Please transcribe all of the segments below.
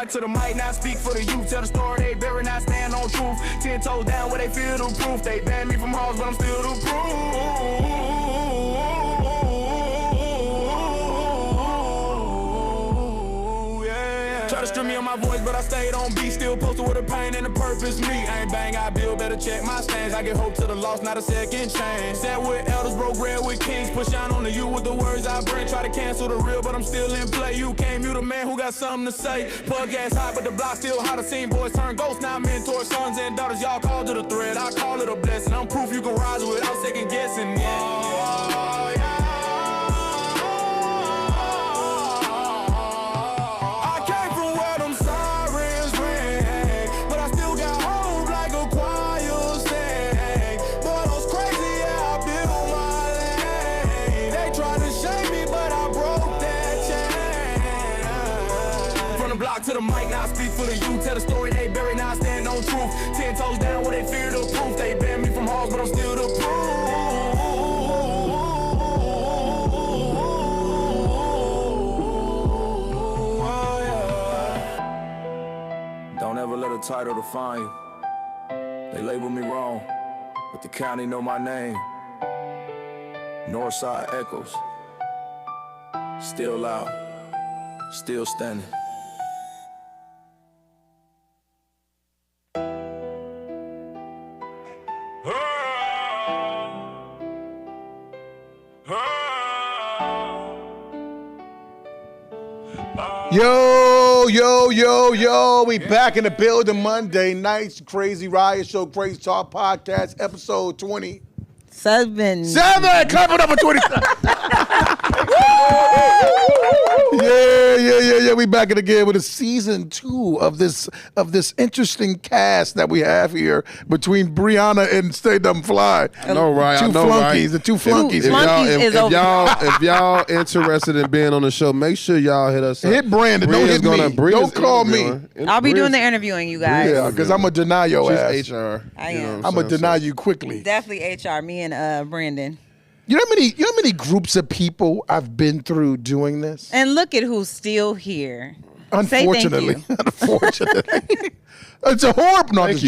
block to the mic, now speak for the youth. Tell the story they bury, not stand on truth. 10 toes down where they feel the proof. They banned me from halls, but I'm still the proof. Try to strip me on my voice, but I stayed on beat. Still posted with a pain and a purpose. Me, I ain't bang, I build, better check my stance. I get hope to the lost, not a second chance. Sat with elders, broke bread with kings. Push on to you with the words I bring. Try to cancel the real, but I'm still in play. You came, you the man who got something to say. Plug gas hot, but the block still hot. I seen boys turn ghosts, now mentor sons and daughters. Y'all called to the thread, I call it a blessing. I'm proof you can rise without second guessing. Oh, yeah. To the mic, now I speak for the youth. Tell the story they bury, now I stand on truth. 10 toes down where they fear the proof. They banned me from halls, but I'm still the proof. Oh, yeah. Don't ever let a title define you. They label me wrong, but the county know my name. Northside echoes. Still loud, still standing. Yo, we back in the building Monday nights, Crazy Riot Show, Crazy Talk Podcast, episode 27. Clap it up for 27. Yeah. We back in again with a season 2 of this interesting cast that we have here between Brianna and Stay Dumb Fly. I know, right? The two flunkies. If y'all interested in being on the show, make sure y'all hit us up. Hit Brandon. Don't hit me. Don't call me. I'll be doing the interviewing, you guys. Yeah, because I'm going to deny your ass. She's HR. I am. I'm going to deny you quickly. Definitely HR, me and Brandon. You know how many groups of people I've been through doing this? And look at who's still here. Unfortunately. It's a horrible. No, Thank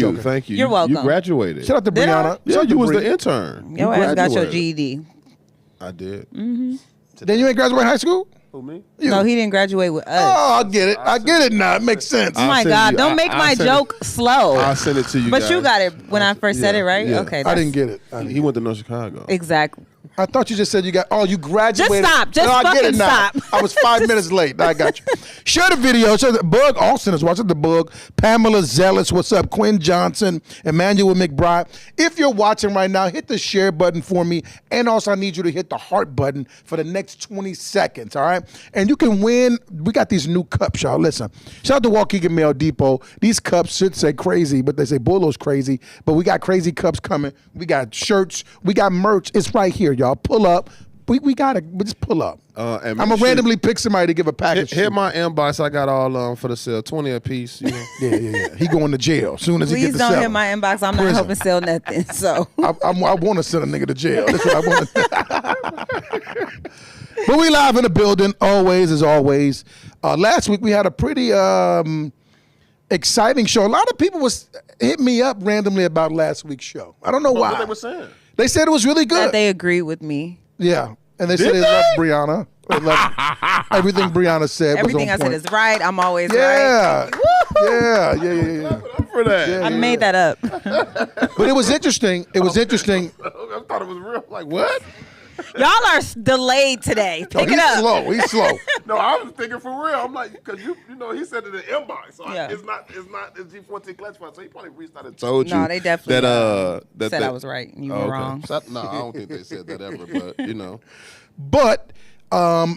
you. You're welcome. You graduated. Shout out to Brianna. Yeah, you was the intern. Your ass got your GED. I did. Mm-hmm. Then you ain't graduate high school? Who, me? No, he didn't graduate with us. Oh, I get it. I get it now. It makes sense. Oh my God! Don't make my joke slow. I'll send it to you. But guys. you got it when I first said it, right? Yeah. Okay. I didn't get it. He went to North Chicago. Exactly. I thought you just said you graduated. Just stop. Just I get fucking it now. stop. I was 5 minutes late. I got you. Share the video. Share the Bug Austin is watching the Bug. Pamela Zealous. What's up? Quinn Johnson. Emmanuel McBride. If you're watching right now, hit the share button for me. And also, I need you to hit the heart button for the next 20 seconds. All right? And you can win. We got these new cups, y'all. Listen. Shout out to Waukegan Mail Depot. These cups should say crazy, but they say Bullow's crazy. But we got crazy cups coming. We got shirts. We got merch. It's right here, y'all. Pull up. We just pull up. I'm gonna randomly pick somebody to give a package. Hit my inbox. I got all for the sale, 20 a piece. You know? Yeah. He going to jail as soon as he Please gets to don't sell. hit my inbox. I'm not helping sell nothing. So I want to send a nigga to jail. That's what I want. But we live in the building always, as always. Last week we had a pretty exciting show. A lot of people hit me up randomly about last week's show. I don't know why. What they were saying? They said it was really good. that they agreed with me. Yeah. And they said they loved Brianna. They loved everything Brianna said. Everything was I on said point. is right. I'm always right. Yeah. For that. Yeah, I made that up. But it was interesting. I thought it was real. Like, what? Y'all are delayed today. Pick it up. He's slow. No, I was thinking for real. I'm like, because you know, he said it in the inbox. So Yeah. it's G14 classified. So he probably reached out and told you. No, they definitely that said I was right and you were wrong. No, I don't think they said that ever, but you know. But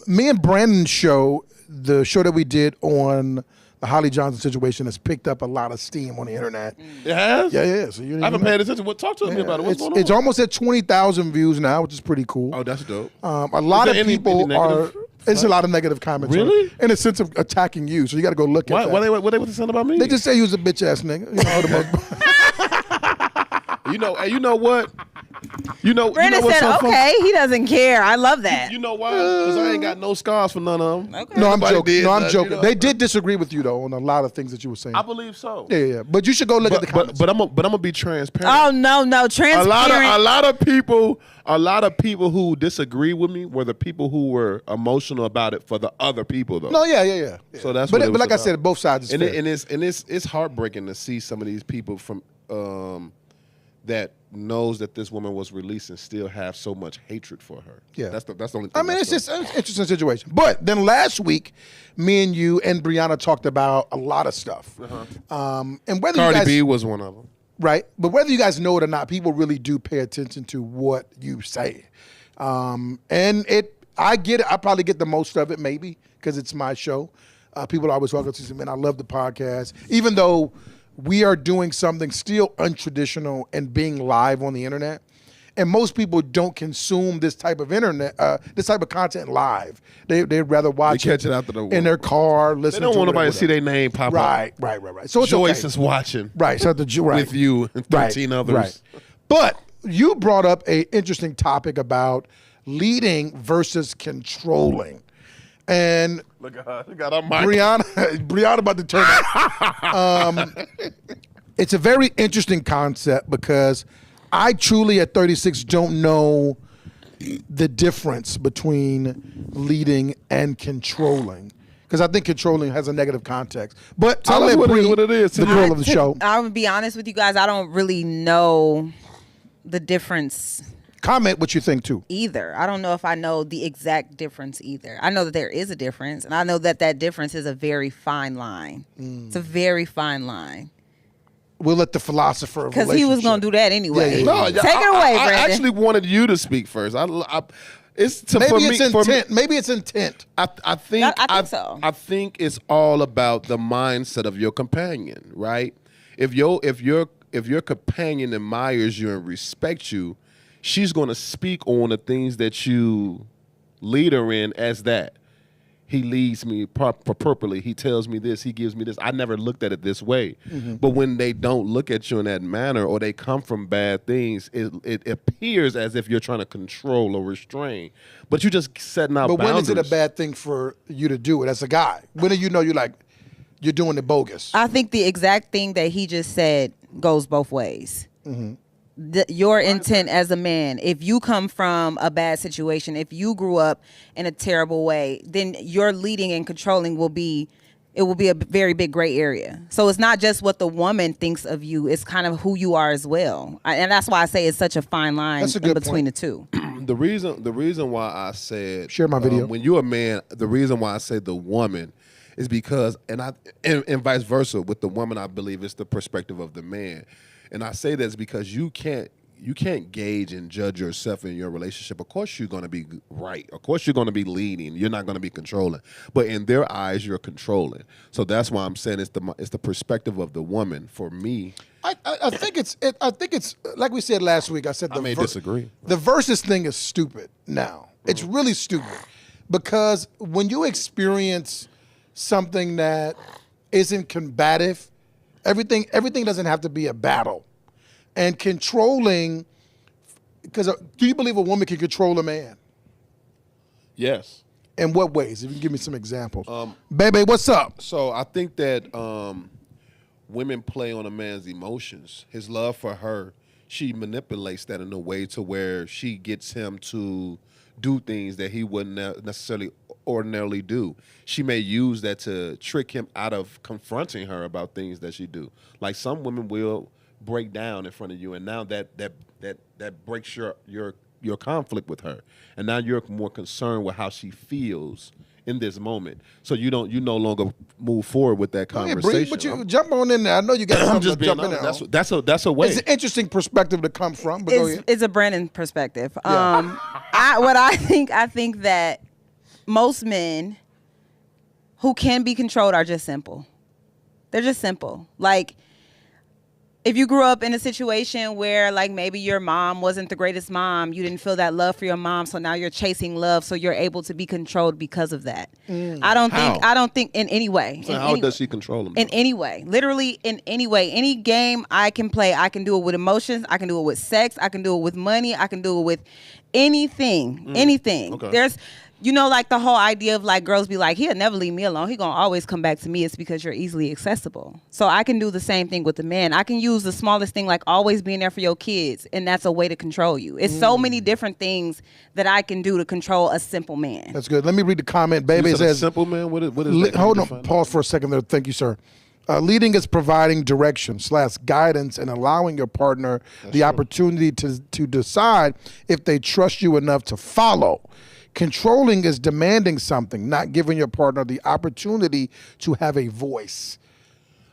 me and Brandon's show, the show that we did on the Holly Johnson situation, has picked up a lot of steam on the internet. It has? Yeah. So you I haven't paid attention. Talk to me about it. What's going on? It's almost at 20,000 views now, which is pretty cool. Oh, that's dope. A lot of people are. It's a lot of negative comments. Really? In a sense of attacking you. So you got to go look at that. What they saying about me? They just say you was a bitch ass nigga. You know what? Brandon what's said, so funny? okay, he doesn't care. I love that. You know why? Because I ain't got no scars for none of them. Okay. No, I'm Nobody joking. did No, I'm nothing, joking. you know? They did disagree with you though on a lot of things that you were saying. I believe so. Yeah. But you should go look at the comments. But I'm gonna be transparent. Oh, no. Transparent. A lot of people who disagree with me were the people who were emotional about it for the other people though. No, yeah. So that's but what it was like I about. said, both sides is fair. it's heartbreaking to see some of these people from that knows that this woman was released and still have so much hatred for her. Yeah. That's the only thing. I mean, it's just an interesting situation. But then last week, me and you and Brianna talked about a lot of stuff. And whether Cardi you guys, B was one of them. right? But whether you guys know it or not, people really do pay attention to what you say. I get it. I probably get the most of it, maybe, because it's my show. People always welcome to say, man, I love the podcast. Even though we are doing something still untraditional and being live on the internet. And most people don't consume this type of this type of content live. They'd rather watch catch it after the in their car, They listening don't to want it or nobody to see whatever. their name pop up. Right. So it's Joyce okay. is watching. Right. So With you and 13 others. Right. But you brought up an interesting topic about leading versus controlling. And Look at her. Got her mic. Brianna about to turn up. It's a very interesting concept because I truly at 36 don't know the difference between leading and controlling. Because I think controlling has a negative context. But Tell I'll us let what Bree, it is. the girl of the show, I would be honest with you guys. I don't really know the difference comment what you think too. either. I don't know if I know the exact difference either. I know that there is a difference, and I know that that difference is a very fine line. It's a very fine line. We'll let the philosopher of Because he was going to do that anyway. Yeah. No, Take it away, I Brandon. actually wanted you to speak first. It's to, Maybe for it's me, for me, intent. Maybe it's intent. I think I think so. I think it's all about the mindset of your companion, right? If your companion admires you and respects you, she's going to speak on the things that you lead her in as that. He leads me purposely. He tells me this. He gives me this. I never looked at it this way. Mm-hmm. But when they don't look at you in that manner or they come from bad things, it appears as if you're trying to control or restrain. But you're just setting out But boundaries. when is it a bad thing for you to do it as a guy? When do you know you're doing it bogus? I think the exact thing that he just said goes both ways. Your intent as a man, if you come from a bad situation, if you grew up in a terrible way, then your leading and controlling will be a very big gray area. So it's not just what the woman thinks of you, it's kind of who you are as well. And that's why I say it's such a fine line That's a in good between point. the two. The reason why I said Share my video. when you're a man, the reason why I say the woman is because and vice versa with the woman, I believe it's the perspective of the man. And I say this because you can't gauge and judge yourself in your relationship. Of course you're going to be right. Of course you're going to be leading. You're not going to be controlling. But in their eyes, you're controlling. So that's why I'm saying it's the perspective of the woman. For me, I think it's like we said last week. I said I may disagree. The versus thing is stupid now. It's really stupid because when you experience something that isn't combative, everything doesn't have to be a battle. And controlling, because do you believe a woman can control a man? yes. In what ways? If you can give me some examples. Baby, what's up? So I think that women play on a man's emotions. His love for her, she manipulates that in a way to where she gets him to do things that he wouldn't necessarily ordinarily do. She may use that to trick him out of confronting her about things that she do. Like some women will break down in front of you, and now that breaks your conflict with her, and now you're more concerned with how she feels in this moment. So you no longer move forward with that Go ahead, conversation. Bree, but you jump on in there. I know you got I'm something just to being jump in there. honest. on. That's a way. It's an interesting perspective to come from. But go ahead. It's a Brandon perspective. Yeah. I think that most men who can be controlled are just simple. They're just simple. Like, if you grew up in a situation where like maybe your mom wasn't the greatest mom, you didn't feel that love for your mom, so now you're chasing love, so you're able to be controlled because of that. I don't think in any way. So how does she control him? In any way. Literally in any way. Any game I can play, I can do it with emotions, I can do it with sex, I can do it with money, I can do it with anything. Anything. Okay. There's like the whole idea of like girls be like, he'll never leave me alone. He gonna always come back to me. It's because you're easily accessible. So I can do the same thing with the man. I can use the smallest thing, like always being there for your kids, and that's a way to control you. It's so many different things that I can do to control a simple man. That's good. Let me read the comment. Baby You said a says, simple man. What is that? hold Can you on, define pause for a second there. Thank you, sir. Leading is providing direction / guidance and allowing your partner the opportunity to decide if they trust you enough to follow. Controlling is demanding something, not giving your partner the opportunity to have a voice.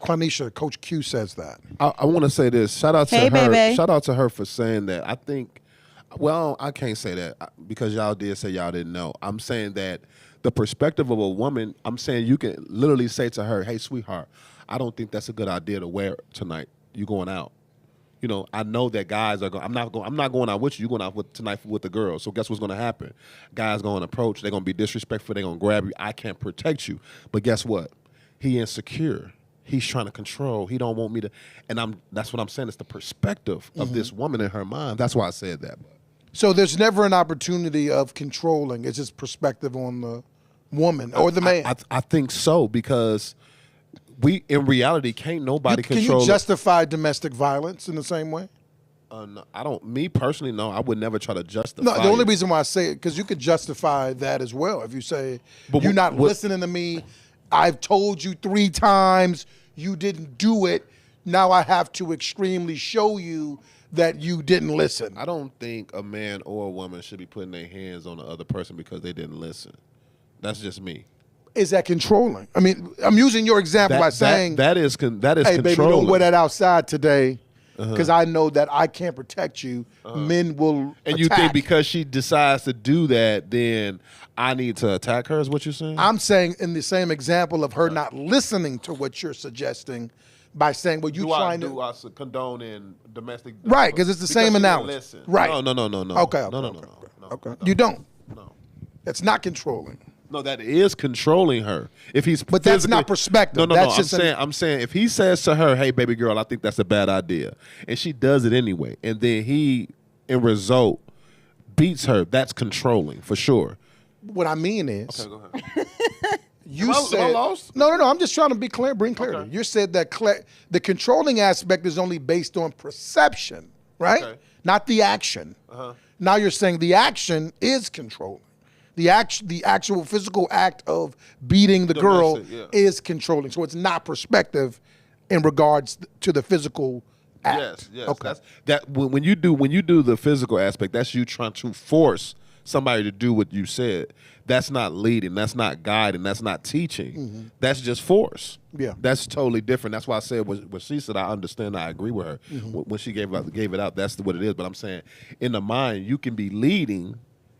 Quanisha, Coach Q says that. I want to say this. Shout out to Hey, her. baby. Shout out to her for saying that. I think, well, I can't say that because y'all did say y'all didn't know. I'm saying that the perspective of a woman, I'm saying you can literally say to her, hey, sweetheart, I don't think that's a good idea to wear tonight. You going out. You know, I know that guys are going. I'm not going out with you. You're going out tonight with the girls. So guess what's going to happen? Guys going to approach. They're going to be disrespectful. They're going to grab you. I can't protect you. But guess what? He insecure. He's trying to control. He don't want me to. And that's what I'm saying. It's the perspective of this woman in her mind. That's why I said that. So there's never an opportunity of controlling. It's just perspective on the woman or the man. I think so because we, in reality, can't nobody Can control. you justify domestic violence in the same way? No, I don't. Me personally, no. I would never try to justify. No, the only it. reason why I say it, because you could justify that as well. If you say, But you're not what- listening to me, I've told you 3 times, you didn't do it, now I have to extremely show you that you didn't listen. I don't think a man or a woman should be putting their hands on the other person because they didn't listen. That's just me. Is that controlling? I mean, I'm using your example by saying, that is hey, controlling. baby, don't wear that outside today because I know that I can't protect you. Men will And you attack. think because she decides to do that, then I need to attack her? Is what you're saying? I'm saying in the same example of her not listening to what you're suggesting by saying, well, you trying to... do I condone in domestic? Right, because it's the same she didn't analogy. listen. Right. No. Okay. No. You don't. No. That's not controlling. No, that is controlling her. If he's But that's not perspective. No. That's just I'm saying if he says to her, "Hey, baby girl, I think that's a bad idea," and she does it anyway, and then he, in result, beats her, that's controlling for sure. What I mean is, Okay, go ahead. you Am I said lost? No. I'm just trying to be clear, bring clarity. Okay. You said that the controlling aspect is only based on perception, right? Okay. Not the action. Now you're saying the action is controlling. The actual physical act of beating the girl Domestic, yeah. is controlling. So it's not perspective in regards to the physical act. Yes. Okay. That when you do the physical aspect, that's you trying to force somebody to do what you said. That's not leading. That's not guiding. That's not teaching. That's just force. Yeah. That's totally different. That's why I said what she said. I understand. I agree with her. When she gave it out, that's what it is. But I'm saying in the mind, you can be leading.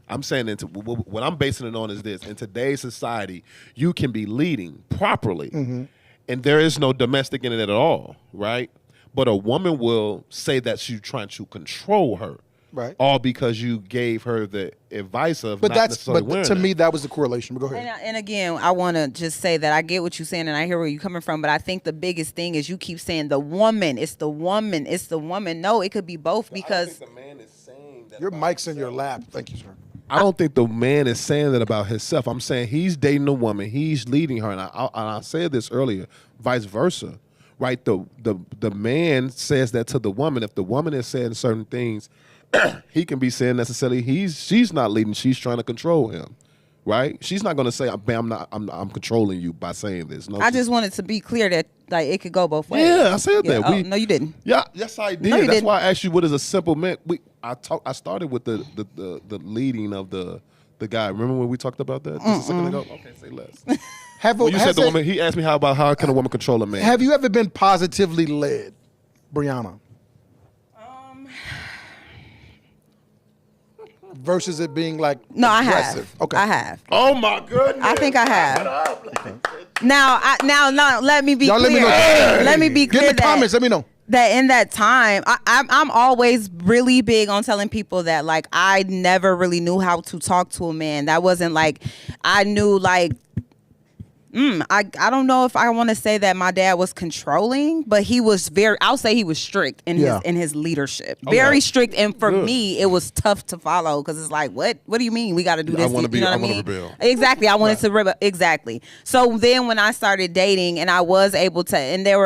I'm saying what I'm basing it on is this. In today's society, you can be leading properly, and there is no domestic in it at all, right? But a woman will say that she's trying to control her, Right. all because you gave her the advice of But not that's necessarily but wearing to that. me that was the correlation. But go ahead. And again, I want to just say that I get what you're saying and I hear where you're coming from, but I think the biggest thing is you keep saying the woman, it's the woman, it's the woman. No, it could be both because the man is saying that Your mic's in your lap. Thank you, sir. I don't think the man is saying that about himself. I'm saying he's dating a woman, he's leading her, and I said this earlier, vice versa, right? The man says that to the woman. If the woman is saying certain things, he can be saying necessarily she's not leading, she's trying to control him, right? She's not going to say, I'm controlling you by saying this. No, I just wanted to be clear that like it could go both ways. yeah, I said that. Oh, no, you didn't. Yeah, yes, I did. No, you That's didn't. why I asked you what is a simple man. I started with the leading of the guy. Remember when we talked about that just a second ago? Okay, say less. Well, you said the woman. He asked me how can a woman control a man? Have you ever been positively led, Brianna? Versus it being like No, I aggressive. have. Okay. I have. Oh my goodness! I think I have. Now, let me be Y'all clear. let me know. Let me be Get clear in the comments. Let me know. that in that time, I'm always really big on telling people that, like, I never really knew how to talk to a man. That wasn't like, I knew, like, I don't know if I want to say that my dad was controlling, but he was I'll say he was strict in his leadership. Very strict, and for me, it was tough to follow because it's like, what do you mean we got to do this? I want to be. I what want to rebel. Exactly, I wanted to rebel. Exactly. So then when I started dating, and I was able to, and there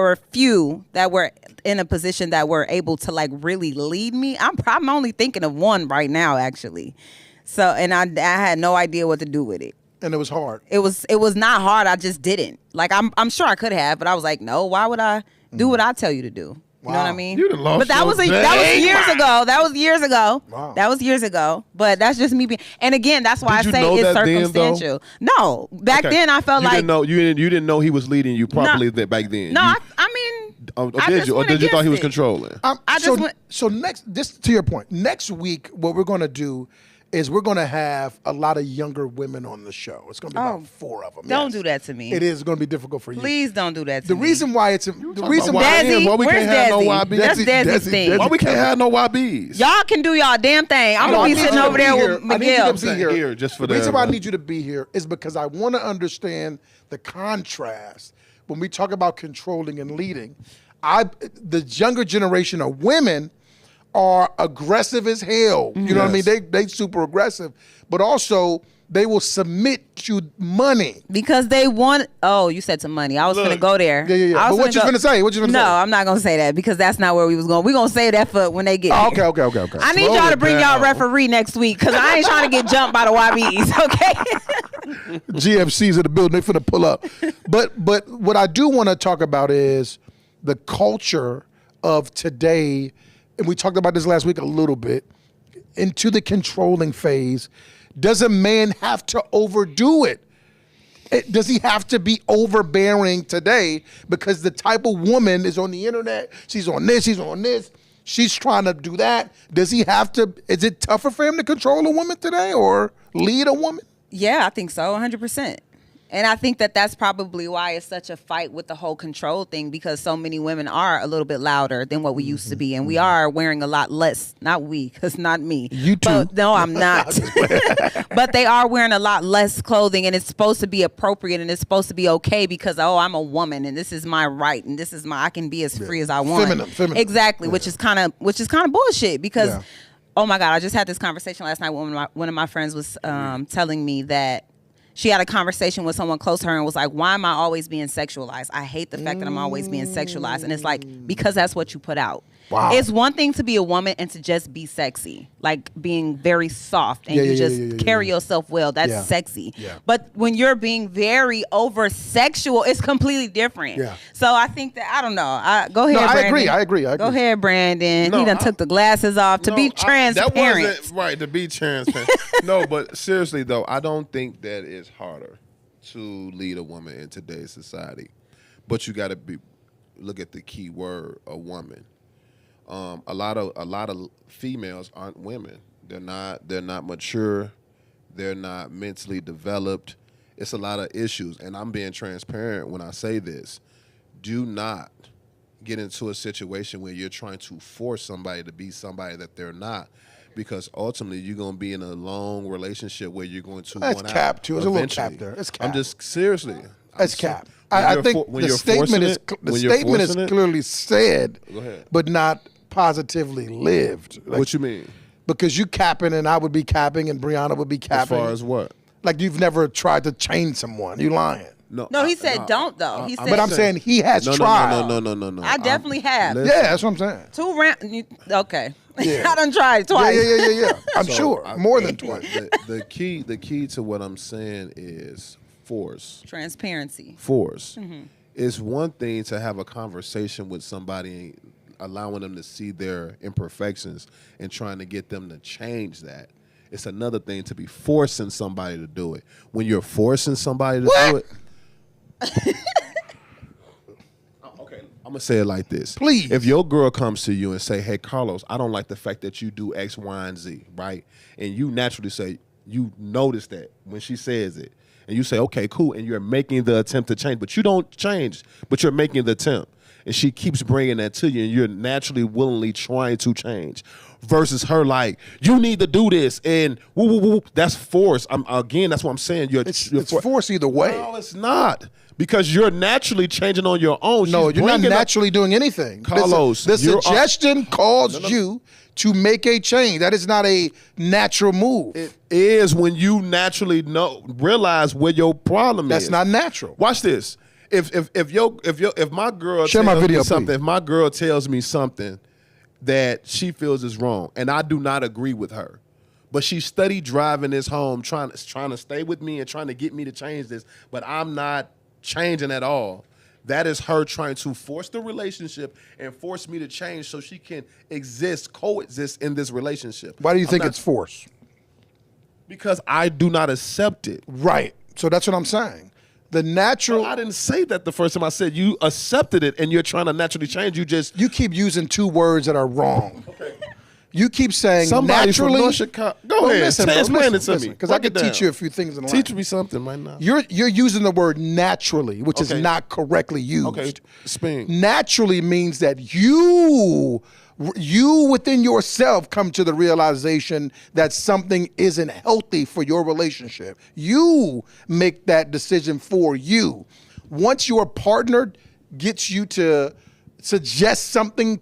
were few that were in a position that were able to like really lead me. I'm only thinking of one right now, actually. So, and I had no idea what to do with it. And it was hard. It was not hard. I just didn't. Like, I'm sure I could have, but I was like, no. Why would I do what I tell you to do? You know what I mean? You done lost but that was years ago. That was years ago. Wow. That was years ago. But that's just me being. And again, that's why Did I you say know it's that then, circumstantial. No, back Okay. then I felt you like didn't know you didn't know he was leading you properly back then. no. You- I mean, or I did just you? Or went did you thought he was against it. controlling? I just went- So next, this to your point. Next week, what we're going to do is we're going to have a lot of younger women on the show. It's going to be about 4 of them. Don't do that to me. It is going to be difficult for you. Please don't do that to The me. reason why it's the reason why- why Desi, why we where's can't have no Desi? YBs? That's Desi's Desi- thing. Why we can't have no YBs? Y'all can do y'all damn thing. I'm No, gonna I be need sitting you to over be there here. with I need you to Miguel. be here. Here, just for the the- reason why I need you to be here is because I want to understand the contrast when we talk about controlling and leading. The younger generation of women are aggressive as hell. You know what I mean? Yes. They super aggressive, but also they will submit to money. Because they want. Oh, you said some money. I was gonna go there. Yeah. I But was what you go- finna say? What you finna no, say? I'm not gonna say that because that's not where we was going. We're gonna save that for when they get. Oh, here. okay. I need Slow y'all to it bring y'all down. referee next week because I ain't trying to get jumped by the YBs. Okay. GFC's in the building. They finna pull up. But what I do want to talk about is the culture of today, and we talked about this last week a little bit, into the controlling phase. Does a man have to overdo it? Does he have to be overbearing today? Because the type of woman is on the internet. She's on this, she's on this. She's trying to do that. Does he have to? Is it tougher for him to control a woman today or lead a woman? Yeah, I think so, 100%. And I think that that's probably why it's such a fight with the whole control thing, because so many women are a little bit louder than what we used to be. And we are wearing a lot less, not we, because not me. You too. But, no, I'm not. But they are wearing a lot less clothing, and it's supposed to be appropriate, and it's supposed to be okay because, oh, I'm a woman, and this is my right, and this is I can be as free as I want. Feminine. Exactly, Yeah. which is kind of bullshit because, Yeah. oh my God, I just had this conversation last night when one of my friends was telling me that she had a conversation with someone close to her and was like, why am I always being sexualized? I hate the fact that I'm always being sexualized. And it's like, because that's what you put out. Wow. It's one thing to be a woman and to just be sexy, like being very soft and you just carry yourself well. That's Yeah. sexy. Yeah. But when you're being very over sexual, it's completely different. Yeah. So I think that, I don't know. Go ahead, No, I Brandon. agree. Go ahead, Brandon. No, he done I- took the glasses off to be transparent. That wasn't right, to be transparent. No, but seriously though, I don't think that it's harder to lead a woman in today's society. But you got to look at the key word, a woman. A lot of females aren't women. They're not mature. They're not mentally developed. It's a lot of issues, and I'm being transparent when I say this. Do not get into a situation where you're trying to force somebody to be somebody that they're not, because ultimately you're going to be in a long relationship where you're going to That's want out cap, too. There's a little eventually. cap there. It's I'm cap. just seriously. That's cap. I think the statement is clearly said, Go ahead. but not positively lived. Like, What you mean? because you capping and I would be capping and Brianna would be As capping. far as what? Like you've never tried to change someone. You lying. No, he said don't though. He said, But I'm saying he has No. tried. No. I definitely have. Listen. Yeah, that's what I'm saying. 2 rounds. Okay. Yeah. I done tried it Yeah, twice. yeah. I'm So, sure. More than twice. The key to what I'm saying is force. Transparency. Force. It's one thing to have a conversation with somebody, allowing them to see their imperfections and trying to get them to change that. It's another thing to be forcing somebody to do it. When you're forcing somebody to do it. Okay, I'm gonna say it like this. Please. If your girl comes to you and say, "Hey, Carlos, I don't like the fact that you do X, Y, and Z," right? And you naturally say, you notice that when she says it, and you say, okay, cool, and you're making the attempt to change, but you don't change, but you're making the attempt. And she keeps bringing that to you, and you're naturally, willingly trying to change. Versus her like, you need to do this, and woo, woo, woo. That's force. That's what I'm saying. It's force either way. No, it's not. Because you're naturally changing on your own. No, you're not naturally doing anything. Carlos, the suggestion caused you to make a change. That is not a natural move. It is when you naturally realize where your problem is. That's not natural. Watch this. If my girl Share my video, something, please. if my girl tells me something that she feels is wrong, and I do not agree with her, but she studied driving this home, trying to stay with me and trying to get me to change this, but I'm not changing at all. That is her trying to force the relationship and force me to change so she can coexist in this relationship. Why do you think it's force? Because I do not accept it. Right. So that's what I'm saying. The natural. Well, I didn't say that the first time. I said you accepted it and you're trying to naturally change. You keep using two words that are wrong. Okay. You keep saying Somebody naturally. from North Chicago. Go ahead. Explain it to me. Because I can teach you a few things in life. Teach me something right now. You're using the word naturally, which is not correctly used. Okay. Spin. Naturally means that you within yourself come to the realization that something isn't healthy for your relationship. You make that decision for you. Once your partner gets you to suggest something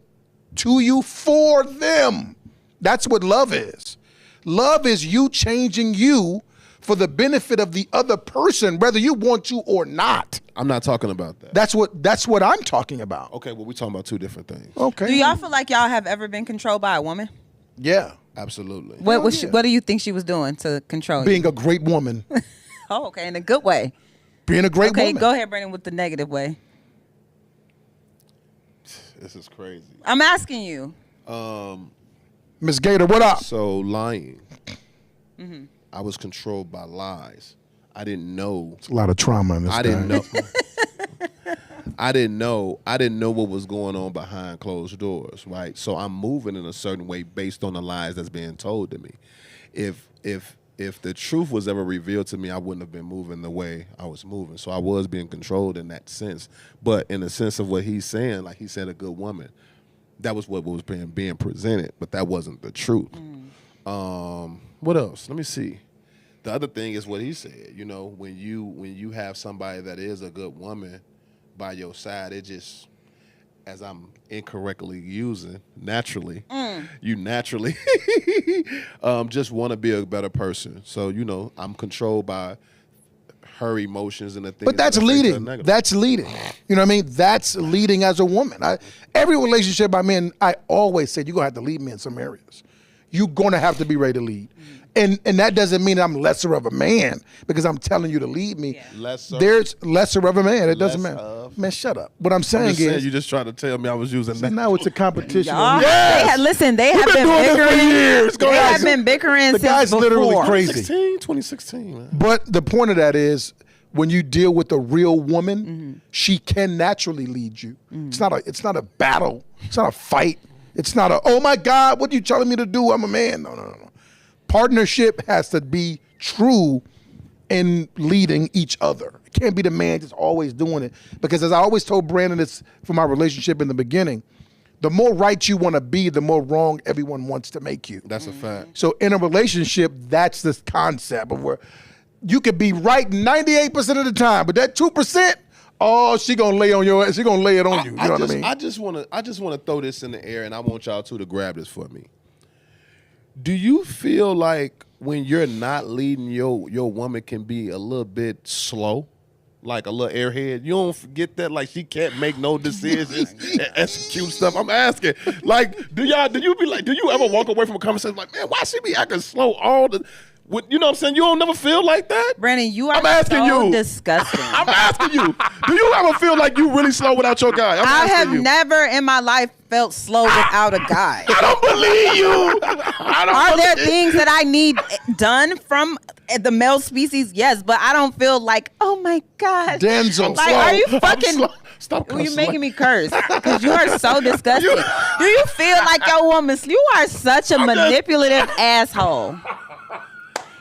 to you for them, that's what love is. Love is you changing you for the benefit of the other person, whether you want to or not. I'm not talking about that. That's what I'm talking about. Okay, well, we're talking about two different things. Okay. Do y'all feel like y'all have ever been controlled by a woman? Yeah. Absolutely. What do you think she was doing to control you? Being a great woman. Oh, okay, in a good way. Being a great Okay, woman. go ahead, Brandon, with the negative way. This is crazy. I'm asking you. Miss Gator, what up? So lying. I was controlled by lies. I didn't know. It's a lot of trauma in this I guy. didn't know. I didn't know what was going on behind closed doors, right? So I'm moving in a certain way based on the lies that's being told to me. If the truth was ever revealed to me, I wouldn't have been moving the way I was moving. So I was being controlled in that sense. But in the sense of what he's saying, like he said, a good woman, that was what was being presented, but that wasn't the truth. What else? Let me see. The other thing is what he said. You know, when you have somebody that is a good woman by your side, it just, as I'm incorrectly using, naturally, you naturally just want to be a better person. So, you know, I'm controlled by her emotions and the things. But that's leading. That's leading. You know what I mean? That's leading as a woman. Every relationship I'm in, I always say, you're going to have to lead me in some areas. You're going to have to be ready to lead. And that doesn't mean I'm lesser of a man because I'm telling you to lead me. Yeah. There's lesser of a man. It doesn't matter. Man, shut up. What I'm saying is, you just trying to tell me I was using that. now it's a competition. Y'all, Yes! they have been bickering. years. Go They ahead. have been bickering The since guy's before. literally crazy. 2016, man. But the point of that is, when you deal with a real woman, she can naturally lead you. It's not a battle. It's not a fight. It's not a, oh my God, what are you telling me to do? I'm a man. No. Partnership has to be true in leading each other. It can't be the man just always doing it. Because as I always told Brandon, it's for my relationship in the beginning, the more right you want to be, the more wrong everyone wants to make you. That's a fact. So in a relationship, that's the concept of where you could be right 98% of the time, but that 2%, oh, she gonna lay on your ass. She gonna lay it on you. You know what I mean? I just want to throw this in the air, and I want y'all two to grab this for me. Do you feel like when you're not leading, your woman can be a little bit slow, like a little airhead? You don't forget that, like she can't make no decisions and execute stuff. I'm asking, like, do you ever walk away from a conversation like, man, why she be acting slow all the? You know what I'm saying? You don't never feel like that? Brandon, you are I'm asking so you. disgusting. I'm asking you. Do you ever feel like you really slow without your guy? I have never in my life felt slow without a guy. I don't believe you. Are there things that I need done from the male species? Yes, but I don't feel like, oh my God. Denzel. Like, are you fucking... Stop You making me curse because you are so disgusting. Do you feel like your woman? You are such a manipulative asshole.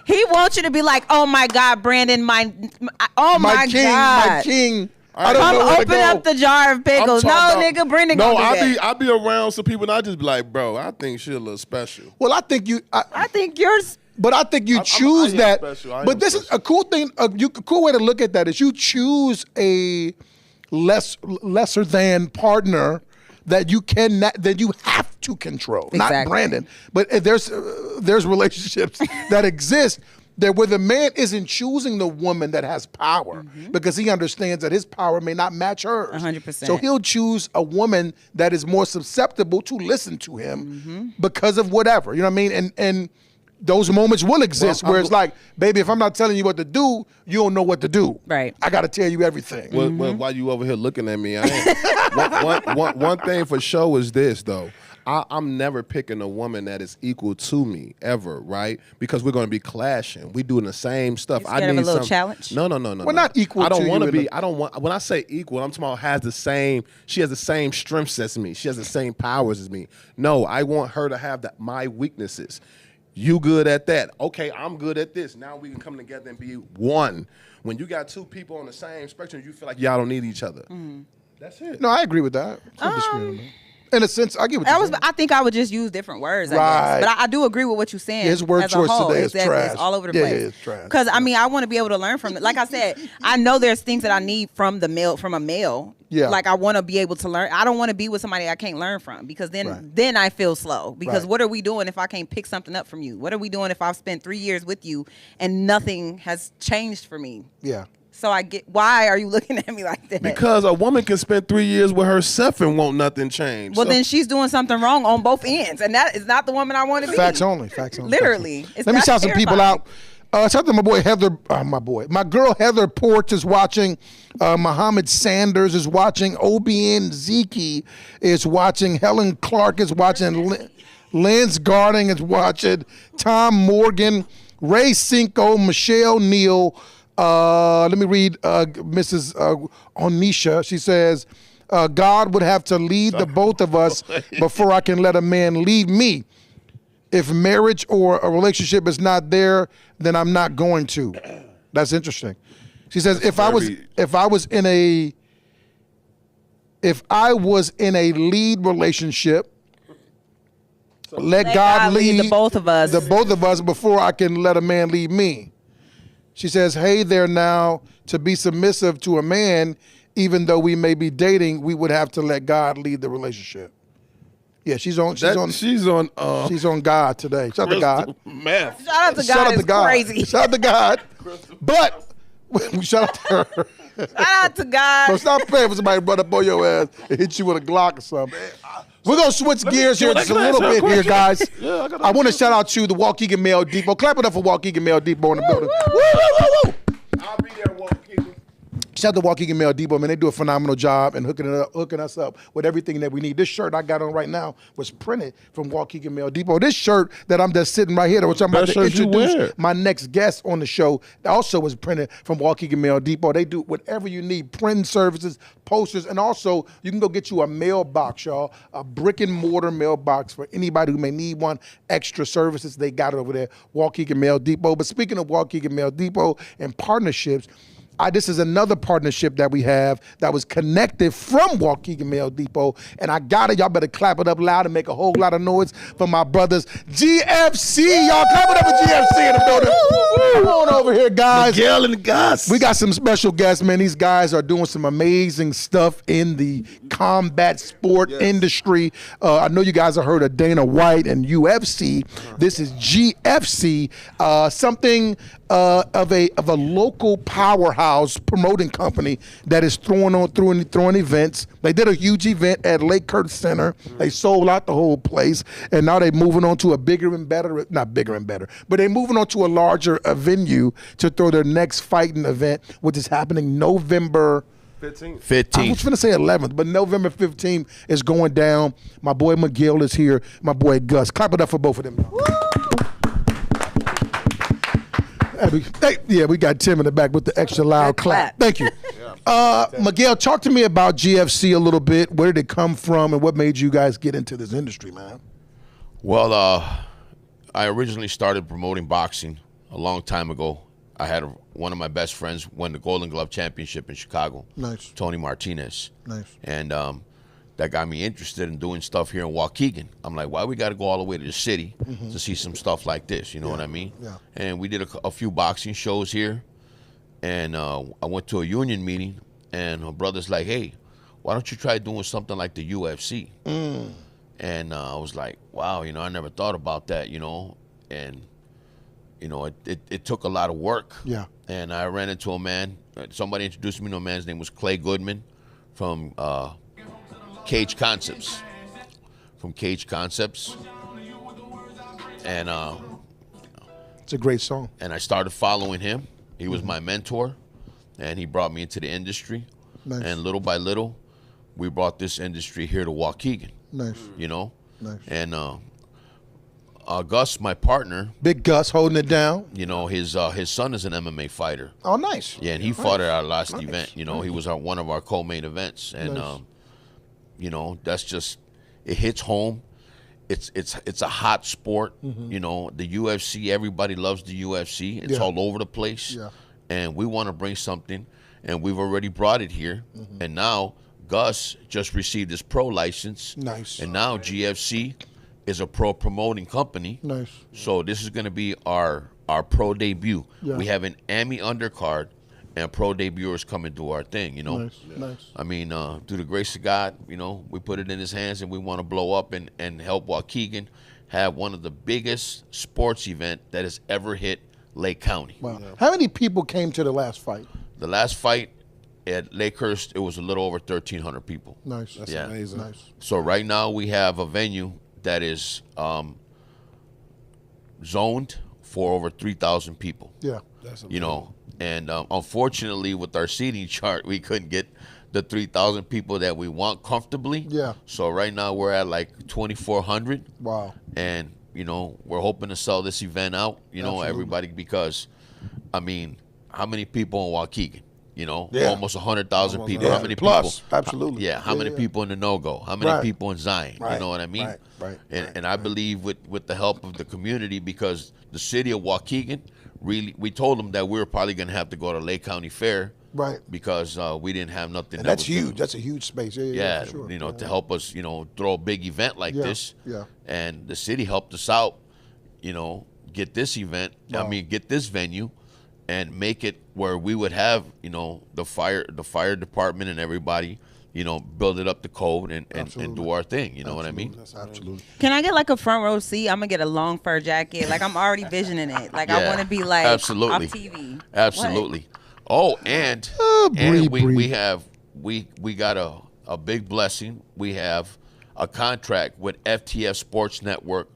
He wants you to be like, oh my God, Brandon, my God. My king. I don't know Come where to open go. up the jar of pickles. No, nigga, Brandon No, gonna do that. I be around some people and I just be like, bro, I think she a little special. Well, I think you. I think yours. But I think you choose I am that. special. I But am this is special. a cool thing. A cool way to look at that is you choose a lesser than partner that you cannot, that you have to control. Not Exactly. Brandon, but there's relationships that exist there where the man isn't choosing the woman that has power because he understands that his power may not match hers. 100%. So he'll choose a woman that is more susceptible to listen to him because of whatever. You know what I mean? And those moments will exist where it's like, baby, if I'm not telling you what to do, you don't know what to do. Right. I got to tell you everything. Well, while you over here looking at me, I ain't. one thing for sure is this though. I'm never picking a woman that is equal to me ever, right? Because we're going to be clashing. We doing the same stuff. You scared of a little challenge? No. We're not equal I don't to want you to in be. I don't want. When I say equal, I'm talking about she has the same strengths as me. She has the same powers as me. No, I want her to have my weaknesses. You good at that? Okay, I'm good at this. Now we can come together and be one. When you got two people on the same spectrum, you feel like y'all don't need each other. That's it. No, I agree with that. I disagree with that. In a sense, I get what you're saying. I think I would just use different words, I Right. guess. But I do agree with what you're saying. His word as a choice whole. today is Exactly. trash. It's all over the Yeah, place. it's trash. Because I mean, I want to be able to learn from it. Like I said, I know there's things that I need from a male. Yeah. Like I want to be able to learn. I don't want to be with somebody I can't learn from because then I feel slow. Because Right. what are we doing if I can't pick something up from you? What are we doing if I've spent 3 years with you and nothing has changed for me? Yeah. So I get, why are you looking at me like that? Because a woman can spend 3 years with herself and won't nothing change. Well, So- then she's doing something wrong on both ends, and that is not the woman I want to be. Facts only. Facts only. Literally. Facts only. It's Let me not shout some people terrifying. out. Shout out to my boy Heather. My girl Heather Porch is watching. Muhammad Sanders is watching. OBN Zeke is watching. Helen Clark is watching. Lance Garding is watching. Tom Morgan, Ray Cinco, Michelle Neal. Let me read Mrs. Onisha. She says, God would have to lead the both of us before I can let a man lead me. If marriage or a relationship is not there, then I'm not going to. That's interesting. She says, if I was in a lead relationship, let God lead the both of us. the both of us before I can let a man lead me. She says, hey there now, to be submissive to a man, even though we may be dating, we would have to let God lead the relationship. Yeah, she's on God today. Shout out to God. Math. Shout out to God. It's crazy. Shout out to God. But we shout out to her. Shout out to God. But stop paying for somebody to run up on your ass and hit you with a Glock or something. We're going to switch gears here just a little bit here, guys. I want to shout out to the Waukegan Mail Depot. Clap it up for Waukegan Mail Depot in the building. Woo, woo, woo, woo. I'll be there, Waukegan. Shout out to Waukegan Mail Depot, man. They do a phenomenal job in hooking us up with everything that we need. This shirt I got on right now was printed from Waukegan Mail Depot. This shirt that I'm just sitting right here, which I'm about Best to shirt you introduce wear. my next guest on the show, also was printed from Waukegan Mail Depot. They do whatever you need, printing services, posters, and also you can go get you a mailbox, y'all, a brick and mortar mailbox for anybody who may need one. Extra services, they got it over there, Waukegan Mail Depot. But speaking of Waukegan Mail Depot and partnerships, this is another partnership that we have that was connected from Waukegan Mail Depot, and I got it. Y'all better clap it up loud and make a whole lot of noise for my brothers, GFC. Y'all clap it up for GFC in the building. Come on over here, guys. Miguel and Gus. We got some special guests, man. These guys are doing some amazing stuff in the combat sport industry. I know you guys have heard of Dana White and UFC. This is GFC, something of a local powerhouse promoting company that is throwing events. They did a huge event at Lake Kurtz Center. They sold out the whole place, and now they're moving on to a bigger and better, not bigger and better, but they're moving on to a larger venue to throw their next fighting event, which is happening November 15th. I was going to say 11th, but November 15th is going down. My boy McGill is here. My boy Gus. Clap it up for both of them. Hey, we got Tim in the back with the extra loud clap. Thank you. Miguel, talk to me about GFC a little bit. Where did it come from, and what made you guys get into this industry, man? Well, I originally started promoting boxing a long time ago, I had one of my best friends win the Golden Glove championship in Chicago. Nice. Tony Martinez. Nice. And that got me interested in doing stuff here in Waukegan. I'm like, why we got to go all the way to the city to see some stuff like this? You know what I mean? Yeah. And we did a few boxing shows here. And I went to a union meeting, and my brother's like, hey, why don't you try doing something like the UFC? And I was like, wow, you know, I never thought about that, you know. And, you know, it took a lot of work. Yeah. And I ran into a man. Somebody introduced me to a man's name was Clay Goodman from Cage Concepts. From Cage Concepts. And It's a great song. and I started following him. He was my mentor, and he brought me into the industry. Nice. And little by little, we brought this industry here to Waukegan, Nice. you know? Nice. And Gus, my partner, Big Gus holding it down. you know, his son is an MMA fighter. Oh, nice. Yeah, and he fought at our last Nice. event. You know, he was one of our co-main events, and Nice. you know, that's just it hits home. It's a hot sport. You know, the UFC. Everybody loves the UFC. It's Yeah. all over the place. Yeah. And we want to bring something, and we've already brought it here. And now Gus just received his pro license. Nice. And now GFC is a pro promoting company. Nice. So this is going to be our pro debut. Yeah. We have an Emmy undercard, and pro debuters come and do our thing. You know. Nice. Nice. I mean, through the grace of God, you know, we put it in his hands, and we want to blow up and help Waukegan have one of the biggest sports event that has ever hit Lake County. Wow. How many people came to the last fight? The last fight at Lakehurst, it was a little over 1,300 people. Nice. That's Yeah. amazing. Nice. So right now we have a venue that is zoned for over 3,000 people. Yeah. That's amazing. You know, and unfortunately with our seating chart, we couldn't get the 3,000 people that we want comfortably. Yeah. So right now we're at like 2,400, Wow. and you know we're hoping to sell this event out. You know, Absolutely. everybody, because I mean, how many people in Waukegan? You know, Yeah. almost 100,000 Almost people. Yeah. How many Plus, people? absolutely. Yeah. How many yeah. people in the no-go? How many Right. people in Zion? Right. You know what I mean? Right. And I believe with the help of the community, because the city of Waukegan, really, we told them that we were probably going to have to go to Lake County Fair, Right. because we didn't have nothing. And that that's was gonna- huge. That's a huge space. Yeah. yeah, For sure. you know, to help us, you know, throw a big event like Yeah, this. yeah. And the city helped us out, you know, get this event. Wow. I mean, get this venue, and make it where we would have, you know, the fire department and everybody, you know, build it up to code and do Absolutely. our thing. You know what I mean? Absolutely. Can I get like a front row seat? I'm gonna get a long fur jacket. Like I'm already visioning it. Like I Yeah, want to be like absolutely. off TV. Absolutely. Oh, and, Bree, we Bree. have we got a big blessing. We have a contract with FTF Sports Network,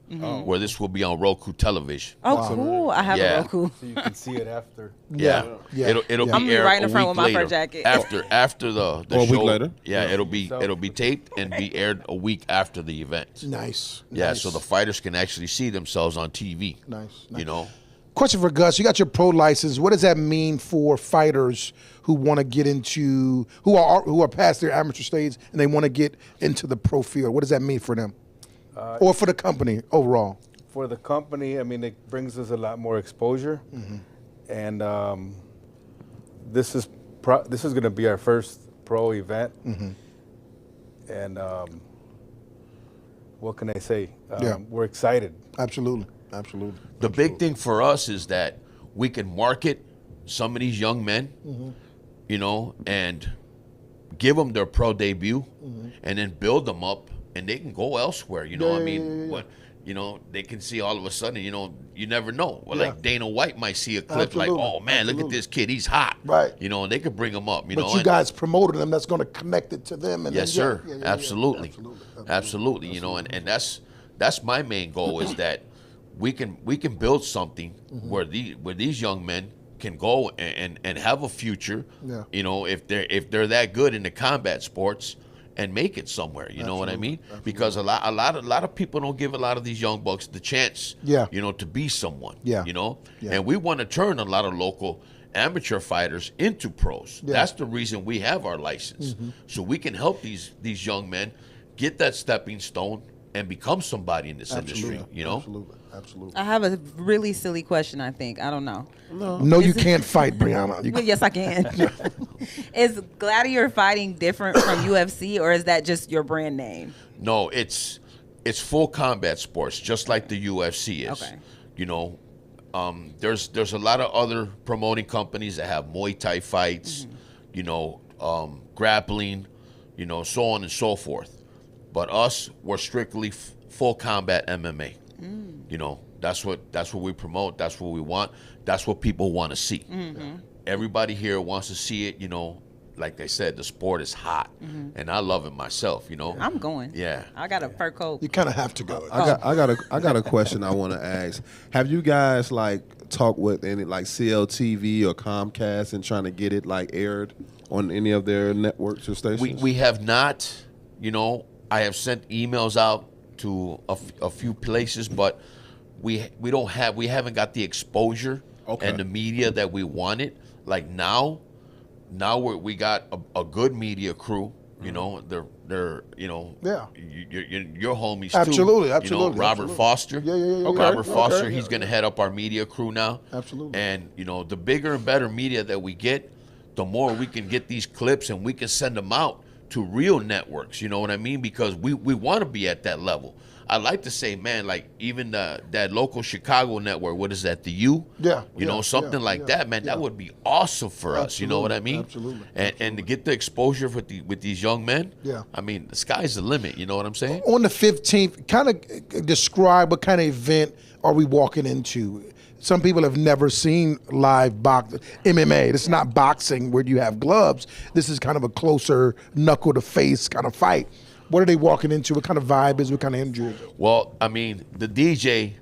where this will be on Roku television. Oh, cool! I have Yeah. a Roku. So you can see it after. Yeah, Yeah. it'll Yeah. be I'm gonna be aired right in a the front week with my fur later. jacket. After the Or a week show. later? Yeah, it'll be taped and be aired a week after the event. Nice. Yeah, Nice. so the fighters can actually see themselves on TV. Nice. You know, Question for Gus: you got your pro license. What does that mean for fighters who want to get into who are past their amateur stage and they want to get into the pro field? What does that mean for them, or for the company overall? For the company, I mean, it brings us a lot more exposure, and this is going to be our first pro event, and what can I say? Yeah. We're excited. Absolutely. Absolutely. the big thing for us is that we can market some of these young men, you know, and give them their pro debut, and then build them up, and they can go elsewhere. You know, Yeah, I mean, yeah, yeah. what you know, they can see all of a sudden. You know, you never know. Well, Yeah. like Dana White might see a clip Absolutely. like, "Oh man, look at Absolutely. this kid, he's hot." Right. You know, and they could bring him up. You But know, you and- guys promoted them. That's going to connect it to them. And Yes, then, sir. yeah. Absolutely. Absolutely. Absolutely. You know, and that's my main goal is that we can build something where these young men can go and have a future. Yeah. You know, if they're that good in the combat sports, and make it somewhere. You know what I mean? Because a lot of people don't give a lot of these young bucks the chance. Yeah. You know, to be someone. Yeah. You know, Yeah. and we want to turn a lot of local amateur fighters into pros. Yeah. That's the reason we have our license, so we can help these young men get that stepping stone and become somebody in this industry. You know. Absolutely. I have a really silly question. I think I don't know. No, you can't fight, Brianna. Well, yes, I can. Is gladiator fighting different from UFC, or is that just your brand name? No, it's full combat sports, just like the UFC is. Okay. You know, there's a lot of other promoting companies that have Muay Thai fights, you know, grappling, you know, so on and so forth. But us, we're strictly full combat MMA. You know, that's what we promote. That's what we want. That's what people want to see. Everybody here wants to see it. You know, like I said, the sport is hot, and I love it myself. You know, I'm going. Yeah. I got a fur coat. You kind of have to go. I got a question I want to ask. Have you guys like talked with any like CLTV or Comcast and trying to get it like aired on any of their networks or stations? We have not. You know, I have sent emails out to a few places, but we haven't got the exposure and the media that we wanted. Like now we got a good media crew. You know, they're you know, your homies too. Absolutely. You know, Robert absolutely. Foster. Yeah. Robert Foster. He's gonna head up our media crew now. Absolutely. And you know, the bigger and better media that we get, the more we can get these clips and we can send them out to real networks, you know what I mean? Because we want to be at that level. I like to say, man, like even that local Chicago network, what is that, the U? Yeah. You know, something like that, man, that would be awesome for us, you know what I mean? Absolutely. And to get the exposure with these young men, Yeah. I mean, the sky's the limit, you know what I'm saying? On the 15th, kind of describe what kind of event are we walking into? Some people have never seen live MMA. This is not boxing where you have gloves. This is kind of a closer knuckle to face kind of fight. What are they walking into? What kind of vibe is? What kind of energy is it? Well, I mean, the DJ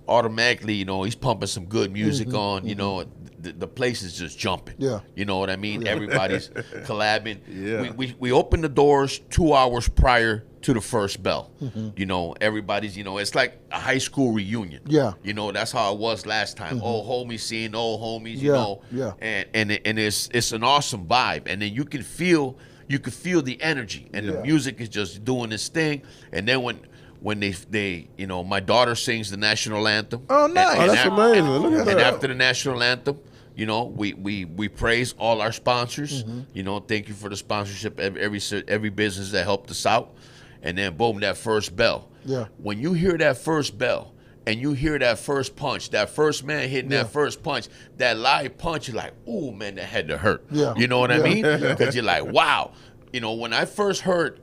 automatically, you know, he's pumping some good music on, you know, the place is just jumping. Yeah. You know what I mean? Everybody's collabing. Yeah. We open the doors 2 hours prior to the first bell. You know, everybody's, you know, it's like a high school reunion. Yeah. You know, that's how it was last time. Old homies seeing old homies, you Yeah, know. yeah. And it's an awesome vibe. And then you can feel the energy, and the music is just doing its thing. And then when they you know, my daughter sings the national anthem. Oh, nice. Oh, that's amazing. Look at And that. after the national anthem, you know, we praise all our sponsors. You know, thank you for the sponsorship, every business that helped us out. And then boom, that first bell. Yeah. When you hear that first bell and you hear that first punch, that first man hitting that first punch, that live punch, you're like, ooh, man, that had to hurt. Yeah. You know what I Yeah. mean? Because you're like, wow. You know, when I first heard,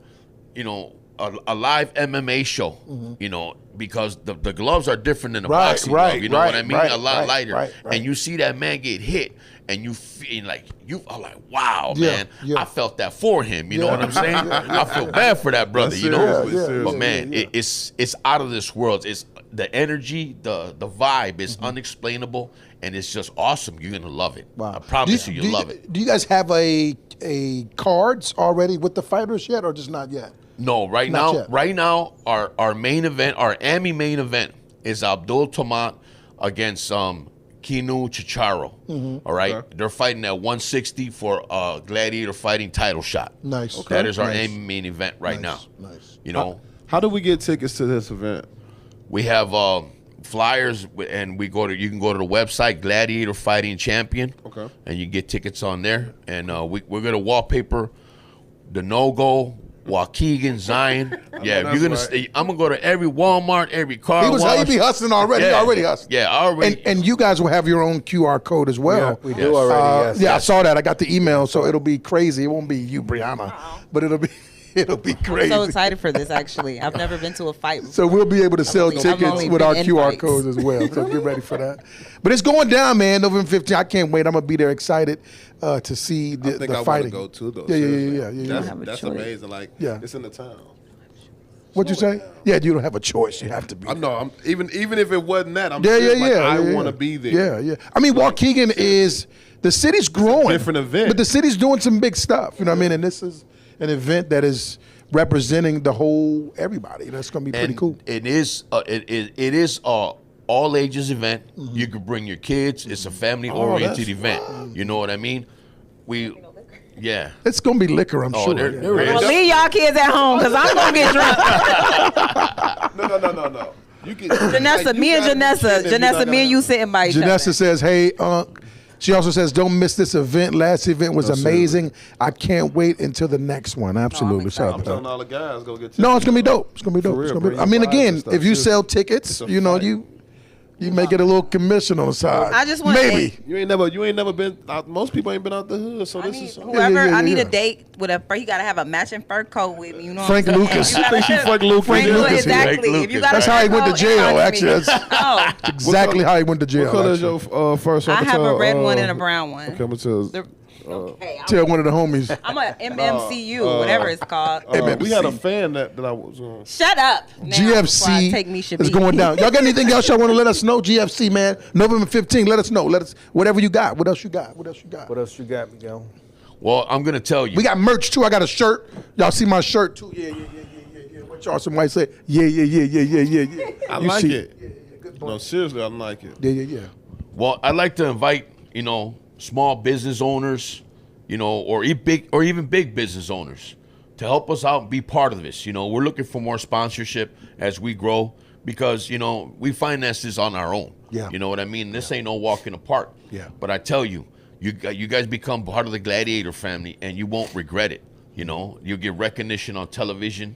you know, a live MMA show, you know, because the gloves are different than a boxing glove. You know what I mean? A lot lighter. Right. And you see that man get hit, and you feel like I'm like, wow, Yeah, man, yeah. I felt that for him. You know what I'm saying? I feel bad for that brother. That's You know, seriously, but man, it's out of this world. It's the energy, the vibe is unexplainable, and it's just awesome. You're gonna love it. Wow. I promise you'll love it. Do you guys have a cards already with the fighters yet, or just not yet? No, right Not now, yet. our main event, our AMI main event is Abdul Tomat against Kinu Chicharo. All right, they're fighting at 160 for a gladiator fighting title shot. Nice. That is our Nice. AMI main event right now. Nice. You know, How do we get tickets to this event? we have flyers, and you can go to the website Gladiator Fighting Champion. Okay. And you get tickets on there, and we're gonna wallpaper the No-Go. Waukegan, Zion. Yeah, that's you're gonna. right. I'm gonna go to every Walmart, every car He wash. be hustling already. He already hustling. Yeah, already. And you guys will have your own QR code as well. Yeah, we do already. Yes. Yeah, I saw that. I got the email, so it'll be crazy. It won't be you, Brianna, but it'll be crazy. I'm so excited for this. Actually, I've never been to a fight before. So we'll be able to sell only tickets been with our in QR fights. codes as well. So get ready for that. But it's going down, man. November 15th. I can't wait. I'm gonna be there, excited to see I the think I want fighting. to go too, though. Yeah. seriously. don't have a That's choice. amazing. Like, Yeah. it's in the town. What'd you say? Yeah, you don't have a choice. You have to be. I know. I'm even if it wasn't that, I'm Yeah, still like, yeah. I yeah, want to yeah. be there. Yeah. I mean, Waukegan is the city's growing. different event. But the city's doing some big stuff. You know what I mean? And this is an event that is representing the whole everybody. That's going to be pretty and cool. it is a all ages event. You can bring your kids. It's a family oriented that's event. You know what I mean? We Yeah. It's gonna be liquor, I'm Oh, sure. there Yeah. is. Well, leave y'all kids at home because I'm gonna get drunk. No. You can, Janessa, me and Janessa, me and you sitting by each other. Janessa says, "Hey, she also says, don't miss this event. Last event was amazing. I can't wait until the next one. Absolutely. Shout I'm out. telling all the guys go get. No, it's gonna be dope. It's gonna be dope. For It's real, gonna be, bring I mean, your vibes and again, stuff, if you too. sell tickets, It's a you know, fight. you may get a little commission on the side. I just want maybe. You ain't never been out. Most people ain't been out the hood, so I this need is. whoever. yeah, I need yeah. a date with a. He gotta have a matching fur coat with me. You know, Frank what I'm saying? Lucas. You gotta- I think she Frank Lucas. Frank Yeah. Lucas, Lucas, exactly. Frank If you Lucas. got a That's how he fur went to coat, jail, invite me. actually. That's Oh, exactly how he went to jail. What color is actually. your first? I have a red one and a brown one. Okay, I'm gonna tell. The- okay, Tell one of the homies. I'm a MMCU, whatever it's called. we had a fan that I was on. Shut up. Now, before I GFC take me is going down. Y'all got anything else y'all want to let us know? GFC, man. November 15th. Let us know. Let us whatever you got. What else you got? What else you got? What else you got, Miguel? Well, I'm gonna tell you. We got merch too. I got a shirt. Y'all see my shirt too? Yeah. What y'all somebody say? Yeah. I You like see- it. No, seriously, I like it. Yeah. Well, I'd like to invite, small business owners, or even big business owners to help us out and be part of this. We're looking for more sponsorship as we grow because, we finance this on our own. Yeah. You know what I mean? This ain't no walk in the park. Yeah. But I tell you, you guys become part of the Gladiator family and you won't regret it. You'll get recognition on television,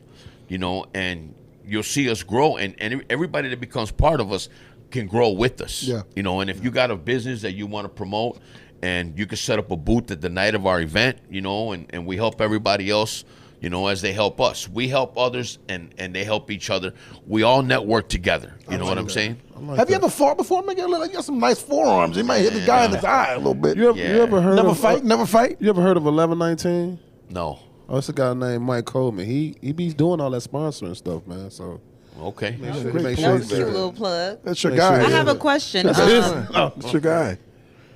and you'll see us grow and everybody that becomes part of us can grow with us. Yeah. And if you got a business that you want to promote and you can set up a booth at the night of our event, and we help everybody else, as they help us. We help others and they help each other. We all network together. You know what I'm saying? Have you ever fought before, Miguel? You got some nice forearms. You might hit the guy in his eye a little bit. You ever heard Never of fight? Never fight? You ever heard of 1119? No. Oh, it's a guy named Mike Coleman. He be doing all that sponsoring stuff, man. So Okay. make sure great make plug. sure That was a cute little plug. That's your Make guy. sure- I Yeah. have a question. That's your guy.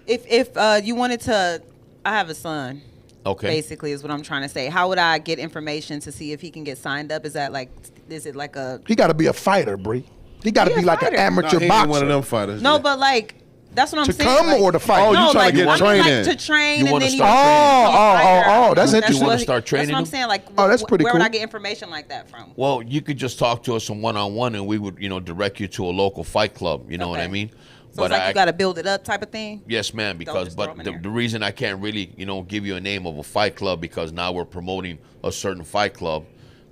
If you wanted to, I have a son. Okay. Basically, is what I'm trying to say. How would I get information to see if he can get signed up? Is it like a He got to be a fighter, Bree. He got to He be a like an fighter. amateur he boxer. ain't one of them fighters. no? yeah. But like that's what I'm To saying. come like, or to fight? Oh, you no, trying like, to get I mean, training. like to train, You and wanna then he start becomes training. a fighter. Oh, that's That's interesting. wanna what- start training That's what I'm him? saying. Like, Oh, that's pretty where would cool. I get information like that from? Well, you could just talk to us on one-on-one and we would, direct you to a local fight club. You know what I Okay. mean? So it's like you got to build it up, type of thing. Yes, ma'am. Because just throw 'em but in the, there. the reason I can't really, give you a name of a fight club because now we're promoting a certain fight club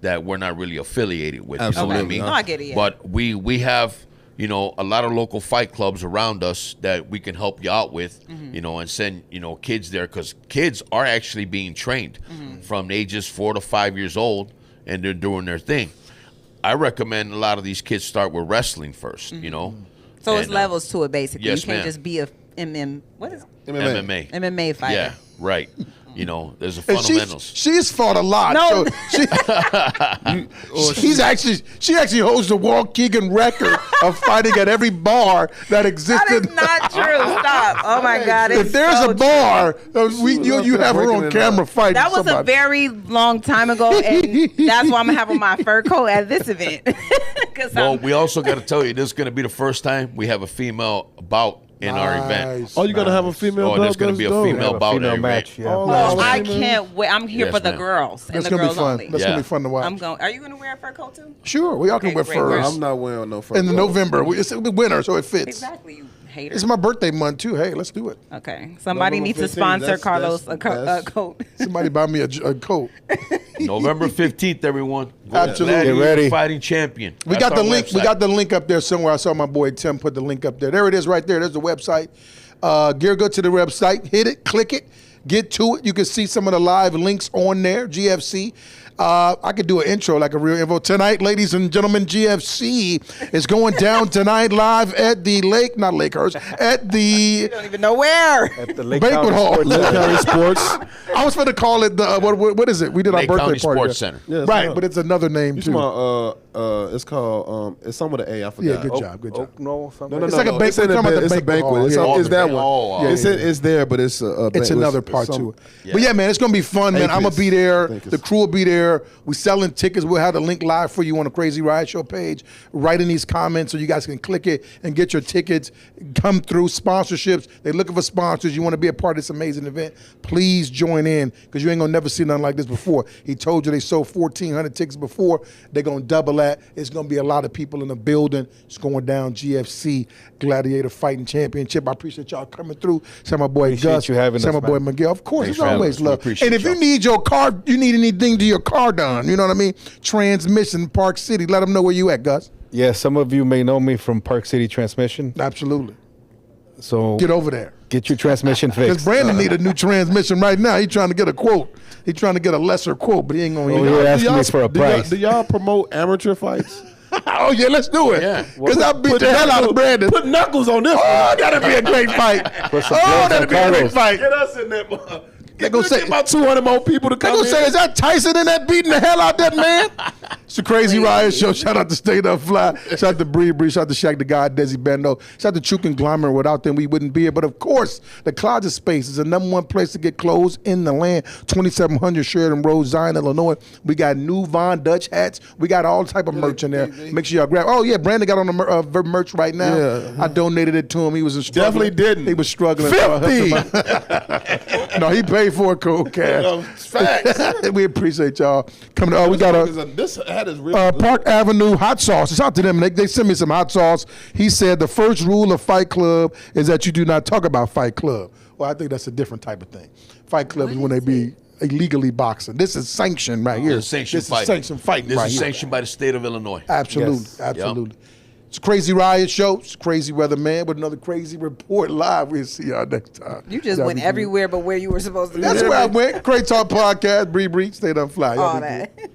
that we're not really affiliated with. You know what I Absolutely. mean? No, I get it, yeah. But we have, a lot of local fight clubs around us that we can help you out with, Mm-hmm. and send, kids there because kids are actually being trained from ages 4 to 5 years old and they're doing their thing. I recommend a lot of these kids start with wrestling first, So it's And, levels to it, basically. yes, You can't ma'am. just be a what is it? MMA. MMA fighter. Yeah, right. There's the And fundamentals. she's fought a lot. No. So she actually holds the Waukegan record of fighting at every bar that That existed. is not true. Stop. Oh my God. If it's there's so a bar, you have her breaking on it camera up. fighting That was a somebody. very long time ago, and that's why I'm having my fur coat at this event. Because Well, we also got to tell you, this is going to be the first time we have a female bout in our event. Nice, Oh, you gotta have a nice. female. Oh, there's going to be a dope. female Have a bout female every match, event. yeah. Oh, Nice. I women. can't wait. I'm here Yes, for the ma'am. girls and That's the gonna be girls fun. only. That's Yeah. gonna be fun to watch. I'm going. Are you going to wear a fur coat too? Sure, we all can Okay, wear great, furs. great. I'm not wearing no. In November, it's winter, so it fits. Exactly, you hater. It's my birthday month too. Hey, let's do it. Okay, somebody November needs to 15th, sponsor that's- Carlos that's- a coat. Somebody buy me a coat. November 15th, everyone. Go Absolutely. Gladiator Get ready. Fighting champion. We That's got the our link. We website. got the link up there somewhere. I saw my boy Tim put the link up there. There it is, right there. There's the website. Gear, go to the website, hit it, click it, get to it. You can see some of the live links on there. GFC. I could do an intro like a real info. Tonight, ladies and gentlemen, GFC is going down tonight live at the Lake, not Lakehurst, at the don't even know where. At the Lake Banquet County Hall. Sports Lake Center. County Sports. I was going to call it the, what is it? We did our Lake birthday County party. Sports there. Center. Yeah, it's Right, not- but it's another name You too. talking about, it's called it's some with an A. I forgot. Yeah, good job, good job. Oak Knoll, something No, It's no, like a no. banquet. It's in We're talking about the it's a banquet hall. banquet. Yeah. It's that one. Oh, yeah, yeah. It's there, but it's It's another part some- to it. But yeah, man, it's gonna be fun, man. I'm gonna be there. think The it's- crew will be there. where we selling tickets. We'll have the link live for you on the Crazy Riot Show page. Write in these comments so you guys can click it and get your tickets. Come through sponsorships. They're looking for sponsors. You want to be a part of this amazing event, please join in, because you ain't gonna never see nothing like this before. He told you they sold 1,400 tickets before. They're gonna double that. It's gonna be a lot of people in the building. It's going down. GFC Gladiator Fighting Championship. I appreciate y'all coming through. Say my boy Appreciate Gus. you having Say us, my boy man. Miguel. Of course, Thanks it's for having always us. We love. appreciate And if you y'all. need your car, you need anything to your car done, you know what I mean? Transmission, Park City. Let them know where you at, Gus. Yeah, some of you may know me from Park City Transmission. Absolutely. So Get over there. get your transmission Because fixed. Brandon need a new transmission right now. He trying to get a quote. He trying to get a lesser quote, but he ain't gonna. Oh, he- yeah, asking y'all- me for a do y'all- price. Do y'all promote amateur fights? Oh yeah, let's do it. Yeah. Because I beat the hell out of Brandon. Put knuckles on this Oh, that'd be a great fight. Put some Oh, gloves that'd on be a great Carlos. fight. Get us in that. They gonna say about 200 more people to They come gonna in. say, is that Tyson in that beating the hell out that man? It's a Crazy Riot Show. Shout out to Stay Up Fly. Shout out to Bree. Shout out to Shaq the God, Desi Bando. Shout out to True Conglomerate. Without them, we wouldn't be here. But of course, the Closet Space is the #1 place to get clothes in the land. 2700 Sheridan Road, Zion, Illinois. We got new Von Dutch hats. We got all type of merch in there. Make sure y'all grab. Oh yeah, Brandon got on the merch right now. Yeah. I donated it to him. He was struggling. Definitely didn't. He was struggling. 50. No, he paid for it, cool cash. Facts. We appreciate y'all coming. Oh, we got a This hat is really good. Park Avenue hot sauce. It's out to them. They sent me some hot sauce. He said the first rule of Fight Club is that you do not talk about Fight Club. Well, I think that's a different type of thing. Fight Club is when they be illegally boxing. This is sanctioned right here. This is sanctioned This fighting. is sanctioned fighting This right is here. sanctioned by the state of Illinois. Absolutely, Yes. absolutely. It's a Crazy Riot Show. It's Crazy Weather Man with another crazy report live. We'll see y'all next time. You just Y'all went be good. everywhere but where you were supposed to be. That's where I went. Great Talk Podcast. Bree, stay down fly. Y'all All be good. that.